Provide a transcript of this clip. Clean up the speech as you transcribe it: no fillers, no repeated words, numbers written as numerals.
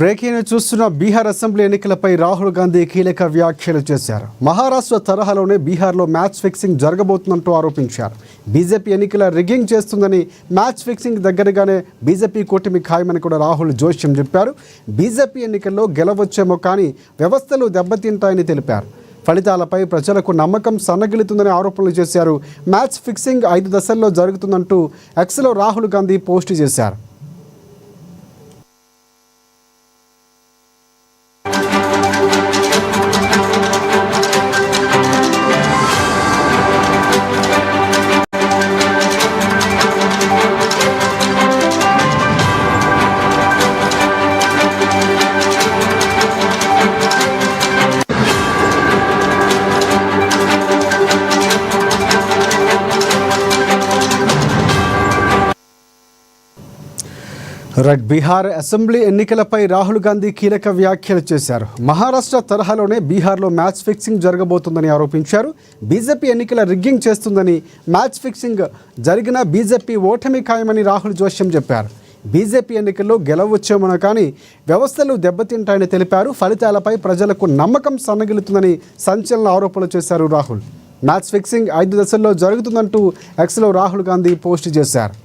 Breaking చూస్తున్న Bihar assembly ఎన్నికలపై రాహుల్ గాంధీ కీలక వ్యాఖ్యలు చేశారు. మహారాష్ట్ర తరహాలోనే బీహార్లో మ్యాచ్ ఫిక్సింగ్ జరగబోతుందంటూ ఆరోపించారు. బీజేపీ ఎన్నికల రిగ్గింగ్ చేస్తుందని, మ్యాచ్ ఫిక్సింగ్ దగ్గరగానే బీజేపీ కూటమి ఖాయమని కూడా రాహుల్ జోష్యం చెప్పారు. బీజేపీ ఎన్నికల్లో గెలవచ్చేమో కానీ వ్యవస్థలు దెబ్బతింటాయని తెలిపారు. ఫలితాలపై ప్రజలకు నమ్మకం సన్నగిలుతుందని ఆరోపణలు చేశారు. మ్యాచ్ ఫిక్సింగ్ 5 దశల్లో జరుగుతుందంటూ ఎక్స్లో రాహుల్ గాంధీ పోస్టు చేశారు. బీహార్ అసెంబ్లీ ఎన్నికలపై రాహుల్ గాంధీ కీలక వ్యాఖ్యలు చేశారు. మహారాష్ట్ర తరహాలోనే బీహార్లో మ్యాచ్ ఫిక్సింగ్ జరగబోతుందని ఆరోపించారు. బీజేపీ ఎన్నికల రిగ్గింగ్ చేస్తుందని, మ్యాచ్ ఫిక్సింగ్ జరిగిన బీజేపీ ఓటమి ఖాయమని రాహుల్ జోష్యం చెప్పారు. బీజేపీ ఎన్నికల్లో గెలవచ్చేమో కానీ వ్యవస్థలు దెబ్బతింటాయని తెలిపారు. ఫలితాలపై ప్రజలకు నమ్మకం సన్నగిలుతుందని సంచలన ఆరోపణలు చేశారు రాహుల్. మ్యాచ్ ఫిక్సింగ్ 5 దశల్లో జరుగుతుందంటూ ఎక్స్లో రాహుల్ గాంధీ పోస్ట్ చేశారు.